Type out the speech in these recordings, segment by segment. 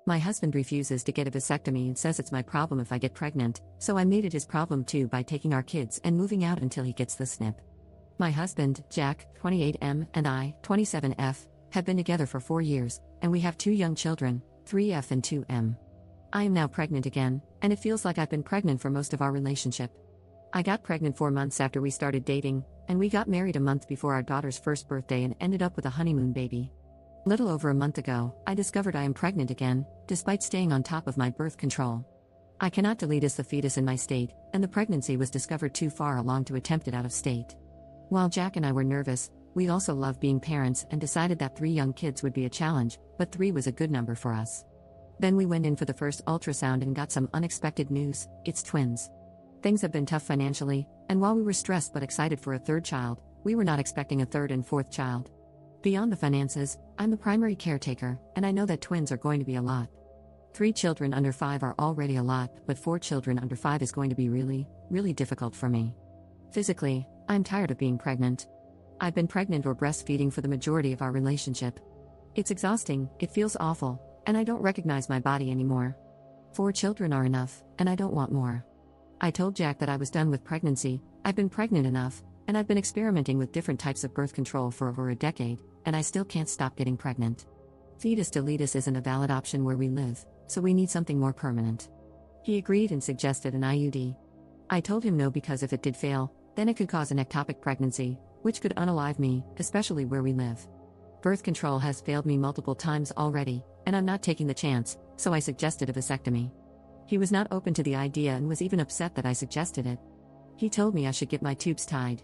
My husband refuses to get a vasectomy and says it's my problem if I get pregnant, so I made it his problem too by taking our kids and moving out until he gets the snip. My husband, Jack, 28M, and I, 27F, have been together for 4 years, and we have 2 young children, 3F and 2M. I am now pregnant again, and it feels like I've been pregnant for most of our relationship. I got pregnant 4 months after we started dating, and we got married a month before our daughter's first birthday and ended up with a honeymoon baby. Little over a month ago, I discovered I am pregnant again, despite staying on top of my birth control. I cannot delete the fetus in my state, and the pregnancy was discovered too far along to attempt it out of state. While Jack and I were nervous, we also love being parents and decided that 3 young kids would be a challenge, but 3 was a good number for us. Then we went in for the first ultrasound and got some unexpected news: it's twins. Things have been tough financially, and while we were stressed but excited for a 3rd child, we were not expecting a 3rd and 4th child. Beyond the finances, I'm the primary caretaker, and I know that twins are going to be a lot. 3 children under 5 are already a lot, but 4 children under 5 is going to be really, really difficult for me. Physically, I'm tired of being pregnant. I've been pregnant or breastfeeding for the majority of our relationship. It's exhausting, it feels awful, and I don't recognize my body anymore. 4 children are enough, and I don't want more. I told Jack that I was done with pregnancy. I've been pregnant enough, and I've been experimenting with different types of birth control for over a decade, and I still can't stop getting pregnant. Fetus deletus isn't a valid option where we live, so we need something more permanent. He agreed and suggested an IUD. I told him no because if it did fail, then it could cause an ectopic pregnancy, which could unalive me, especially where we live. Birth control has failed me multiple times already, and I'm not taking the chance, so I suggested a vasectomy. He was not open to the idea and was even upset that I suggested it. He told me I should get my tubes tied.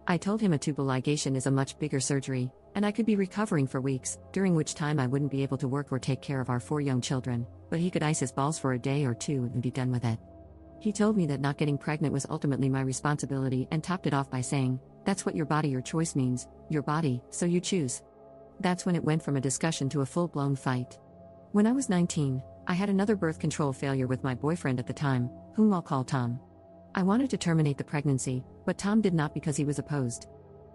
I told him a tubal ligation is a much bigger surgery, and I could be recovering for weeks, during which time I wouldn't be able to work or take care of our 4 young children, but he could ice his balls for a day or 2 and be done with it. He told me that not getting pregnant was ultimately my responsibility and topped it off by saying, "That's what your body, your choice means, your body, so you choose." That's when it went from a discussion to a full-blown fight. When I was 19, I had another birth control failure with my boyfriend at the time, whom I'll call Tom. I wanted to terminate the pregnancy, but Tom did not because he was opposed.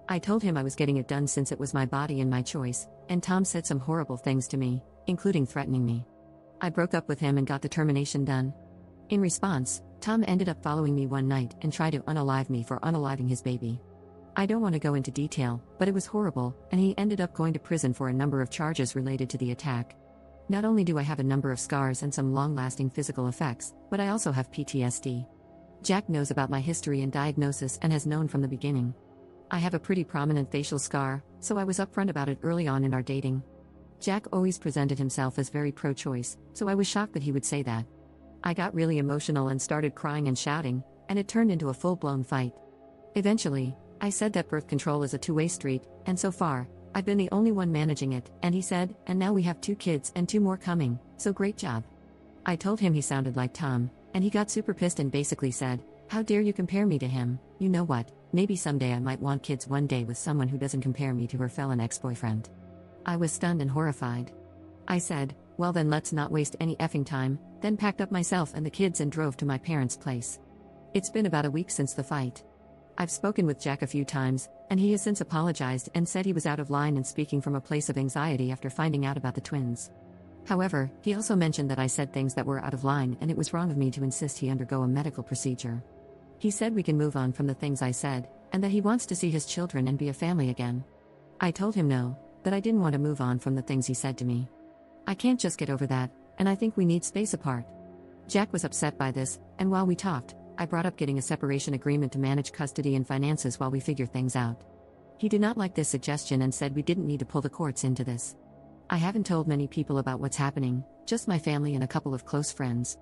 I told him I was getting it done since it was my body and my choice, and Tom said some horrible things to me, including threatening me. I broke up with him and got the termination done. In response, Tom ended up following me one night and tried to unalive me for unaliving his baby. I don't want to go into detail, but it was horrible, and he ended up going to prison for a number of charges related to the attack. Not only do I have a number of scars and some long-lasting physical effects, but I also have PTSD. Jack knows about my history and diagnosis and has known from the beginning. I have a pretty prominent facial scar, so I was upfront about it early on in our dating. Jack always presented himself as very pro-choice, so I was shocked that he would say that. I got really emotional and started crying and shouting, and it turned into a full-blown fight. Eventually, I said that birth control is a two-way street, and so far, I've been the only one managing it, and he said, "And now we have 2 kids and 2 more coming, so great job." I told him he sounded like Tom, and he got super pissed and basically said, "How dare you compare me to him? You know what, maybe someday I might want kids one day with someone who doesn't compare me to her felon ex-boyfriend." I was stunned and horrified. I said, "Well then let's not waste any effing time," then packed up myself and the kids and drove to my parents' place. It's been about a week since the fight. I've spoken with Jack a few times, and he has since apologized and said he was out of line and speaking from a place of anxiety after finding out about the twins. However, he also mentioned that I said things that were out of line and it was wrong of me to insist he undergo a medical procedure. He said we can move on from the things I said, and that he wants to see his children and be a family again. I told him no, that I didn't want to move on from the things he said to me. I can't just get over that, and I think we need space apart. Jack was upset by this, and while we talked, I brought up getting a separation agreement to manage custody and finances while we figure things out. He did not like this suggestion and said we didn't need to pull the courts into this. I haven't told many people about what's happening, just my family and a couple of close friends.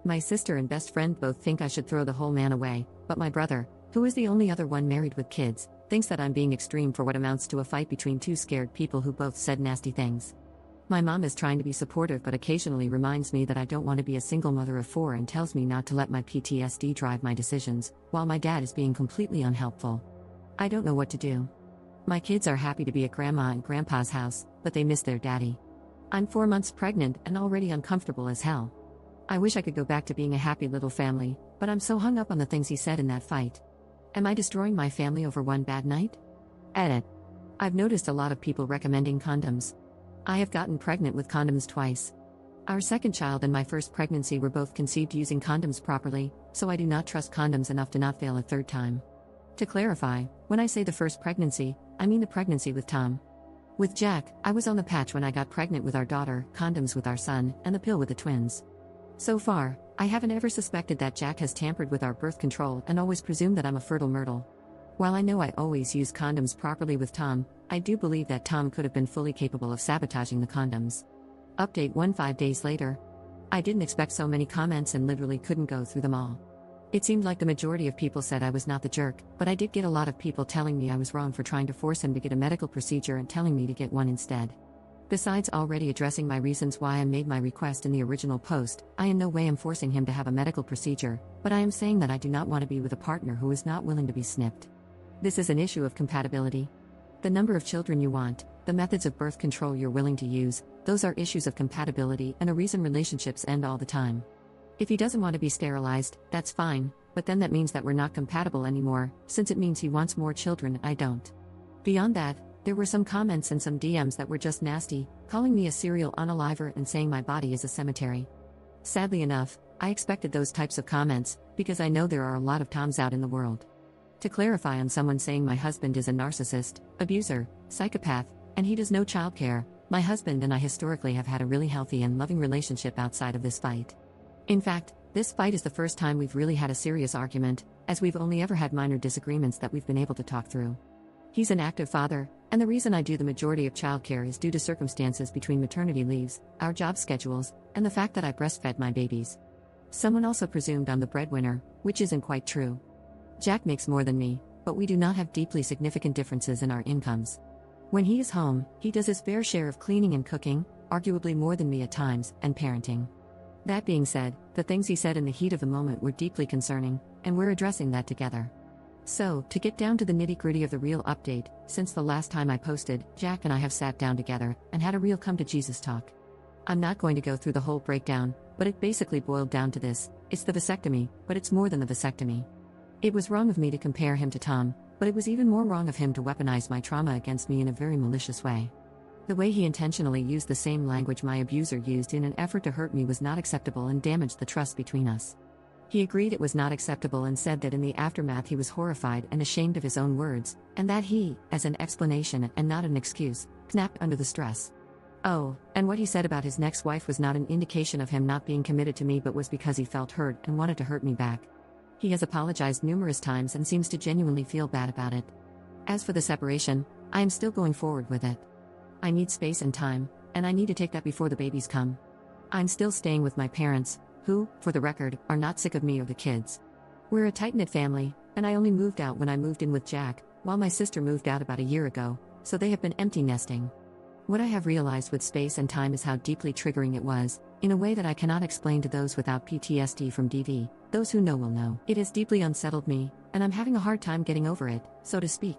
My sister and best friend both think I should throw the whole man away, but my brother, who is the only other one married with kids, thinks that I'm being extreme for what amounts to a fight between 2 scared people who both said nasty things. My mom is trying to be supportive but occasionally reminds me that I don't want to be a single mother of 4 and tells me not to let my PTSD drive my decisions, while my dad is being completely unhelpful. I don't know what to do. My kids are happy to be at grandma and grandpa's house, but they miss their daddy. I'm 4 months pregnant and already uncomfortable as hell. I wish I could go back to being a happy little family, but I'm so hung up on the things he said in that fight. Am I destroying my family over one bad night? Edit. I've noticed a lot of people recommending condoms. I have gotten pregnant with condoms twice. Our second child and my first pregnancy were both conceived using condoms properly, so I do not trust condoms enough to not fail a third time. To clarify, when I say the first pregnancy, I mean the pregnancy with Tom. With Jack, I was on the patch when I got pregnant with our daughter, condoms with our son, and the pill with the twins. So far, I haven't ever suspected that Jack has tampered with our birth control and always presumed that I'm a fertile myrtle. While I know I always use condoms properly with Tom, I do believe that Tom could have been fully capable of sabotaging the condoms. Update 5 days later. I didn't expect so many comments and literally couldn't go through them all. It seemed like the majority of people said I was not the jerk, but I did get a lot of people telling me I was wrong for trying to force him to get a medical procedure and telling me to get one instead. Besides already addressing my reasons why I made my request in the original post, I in no way am forcing him to have a medical procedure, but I am saying that I do not want to be with a partner who is not willing to be snipped. This is an issue of compatibility. The number of children you want, the methods of birth control you're willing to use, those are issues of compatibility and a reason relationships end all the time. If he doesn't want to be sterilized, that's fine, but then that means that we're not compatible anymore, since it means he wants more children and I don't. Beyond that, there were some comments and some DMs that were just nasty, calling me a serial unaliver and saying my body is a cemetery. Sadly enough, I expected those types of comments, because I know there are a lot of Toms out in the world. To clarify on someone saying my husband is a narcissist, abuser, psychopath, and he does no childcare, my husband and I historically have had a really healthy and loving relationship outside of this fight. In fact, this fight is the first time we've really had a serious argument, as we've only ever had minor disagreements that we've been able to talk through. He's an active father, and the reason I do the majority of childcare is due to circumstances between maternity leaves, our job schedules, and the fact that I breastfed my babies. Someone also presumed I'm the breadwinner, which isn't quite true. Jack makes more than me, but we do not have deeply significant differences in our incomes. When he is home, he does his fair share of cleaning and cooking, arguably more than me at times, and parenting. That being said, the things he said in the heat of the moment were deeply concerning, and we're addressing that together. So, to get down to the nitty-gritty of the real update, since the last time I posted, Jack and I have sat down together and had a real come-to-Jesus talk. I'm not going to go through the whole breakdown, but it basically boiled down to this: it's the vasectomy, but it's more than the vasectomy. It was wrong of me to compare him to Tom, but it was even more wrong of him to weaponize my trauma against me in a very malicious way. The way he intentionally used the same language my abuser used in an effort to hurt me was not acceptable and damaged the trust between us. He agreed it was not acceptable and said that in the aftermath he was horrified and ashamed of his own words, and that he, as an explanation and not an excuse, snapped under the stress. Oh, and what he said about his next wife was not an indication of him not being committed to me but was because he felt hurt and wanted to hurt me back. He has apologized numerous times and seems to genuinely feel bad about it. As for the separation, I am still going forward with it. I need space and time, and I need to take that before the babies come. I'm still staying with my parents, who, for the record, are not sick of me or the kids. We're a tight-knit family, and I only moved out when I moved in with Jack, while my sister moved out about a year ago, so they have been empty nesting. What I have realized with space and time is how deeply triggering it was, in a way that I cannot explain to those without PTSD from DV. Those who know will know. It has deeply unsettled me, and I'm having a hard time getting over it, so to speak.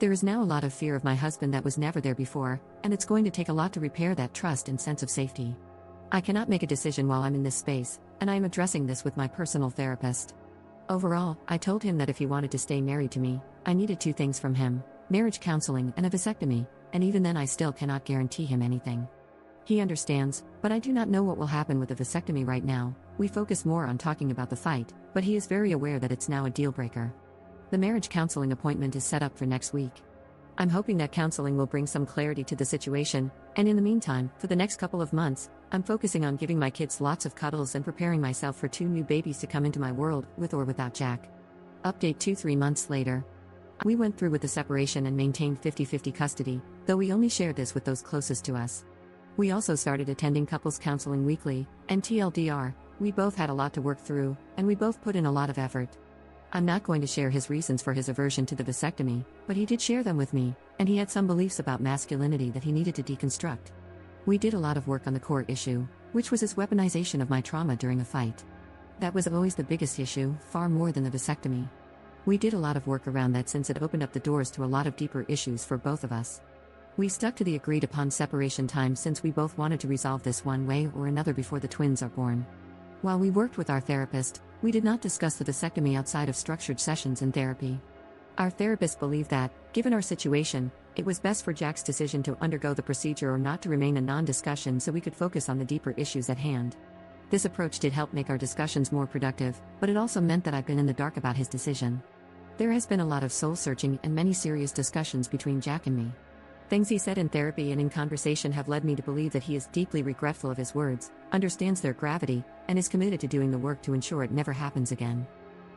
There is now a lot of fear of my husband that was never there before, and it's going to take a lot to repair that trust and sense of safety. I cannot make a decision while I'm in this space, and I am addressing this with my personal therapist. Overall, I told him that if he wanted to stay married to me, I needed 2 things from him: marriage counseling and a vasectomy, and even then I still cannot guarantee him anything. He understands, but I do not know what will happen with the vasectomy right now. We focus more on talking about the fight, but he is very aware that it's now a deal breaker. The marriage counseling appointment is set up for next week. I'm hoping that counseling will bring some clarity to the situation, and in the meantime, for the next couple of months, I'm focusing on giving my kids lots of cuddles and preparing myself for 2 new babies to come into my world, with or without Jack. Update 2-3 months later. We went through with the separation and maintained 50-50 custody, though we only shared this with those closest to us. We also started attending couples counseling weekly, and TLDR, we both had a lot to work through, and we both put in a lot of effort. I'm not going to share his reasons for his aversion to the vasectomy, but he did share them with me, and he had some beliefs about masculinity that he needed to deconstruct. We did a lot of work on the core issue, which was his weaponization of my trauma during a fight. That was always the biggest issue, far more than the vasectomy. We did a lot of work around that since it opened up the doors to a lot of deeper issues for both of us. We stuck to the agreed upon separation time since we both wanted to resolve this one way or another before the twins are born. While we worked with our therapist, we did not discuss the vasectomy outside of structured sessions in therapy. Our therapist believed that, given our situation, it was best for Jack's decision to undergo the procedure or not to remain a non-discussion so we could focus on the deeper issues at hand. This approach did help make our discussions more productive, but it also meant that I've been in the dark about his decision. There has been a lot of soul-searching and many serious discussions between Jack and me. Things he said in therapy and in conversation have led me to believe that he is deeply regretful of his words, understands their gravity, and is committed to doing the work to ensure it never happens again.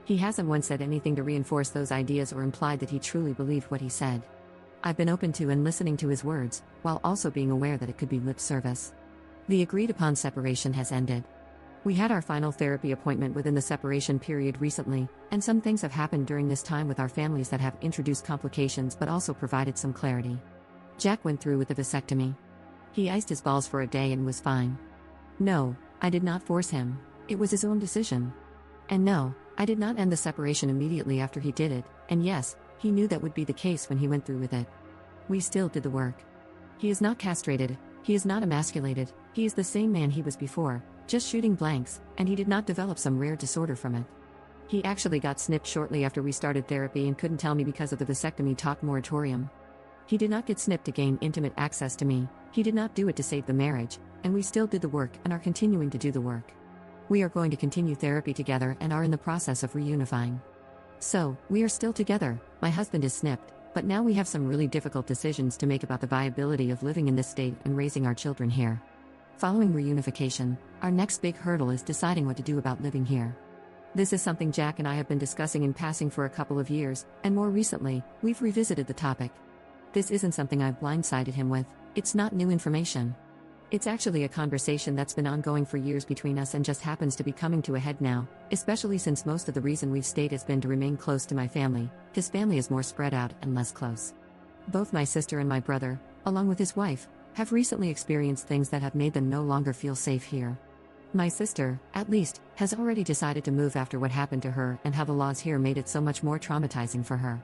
He hasn't once said anything to reinforce those ideas or implied that he truly believed what he said. I've been open to and listening to his words, while also being aware that it could be lip service. The agreed-upon separation has ended. We had our final therapy appointment within the separation period recently, and some things have happened during this time with our families that have introduced complications but also provided some clarity. Jack went through with the vasectomy. He iced his balls for a day and was fine. No, I did not force him. It was his own decision. And no, I did not end the separation immediately after he did it, and yes, he knew that would be the case when he went through with it. We still did the work. He is not castrated, he is not emasculated, he is the same man he was before, just shooting blanks, and he did not develop some rare disorder from it. He actually got snipped shortly after we started therapy and couldn't tell me because of the vasectomy talk moratorium. He did not get snipped to gain intimate access to me, he did not do it to save the marriage, and we still did the work and are continuing to do the work. We are going to continue therapy together and are in the process of reunifying. So, we are still together, my husband is snipped, but now we have some really difficult decisions to make about the viability of living in this state and raising our children here. Following reunification, our next big hurdle is deciding what to do about living here. This is something Jack and I have been discussing in passing for a couple of years, and more recently, we've revisited the topic. This isn't something I've blindsided him with, it's not new information. It's actually a conversation that's been ongoing for years between us and just happens to be coming to a head now, especially since most of the reason we've stayed has been to remain close to my family. His family is more spread out and less close. Both my sister and my brother, along with his wife, have recently experienced things that have made them no longer feel safe here. My sister, at least, has already decided to move after what happened to her and how the laws here made it so much more traumatizing for her.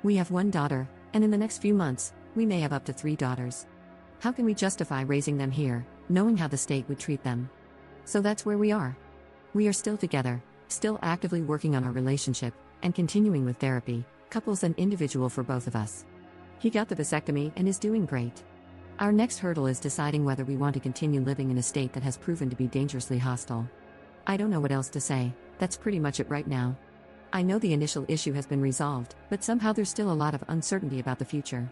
We have one daughter, and in the next few months, we may have up to 3 daughters. How can we justify raising them here, knowing how the state would treat them? So that's where we are. We are still together, still actively working on our relationship, and continuing with therapy, couples and individual for both of us. He got the vasectomy and is doing great. Our next hurdle is deciding whether we want to continue living in a state that has proven to be dangerously hostile. I don't know what else to say, that's pretty much it right now. I know the initial issue has been resolved, but somehow there's still a lot of uncertainty about the future.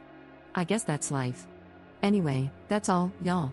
I guess that's life. Anyway, that's all, y'all.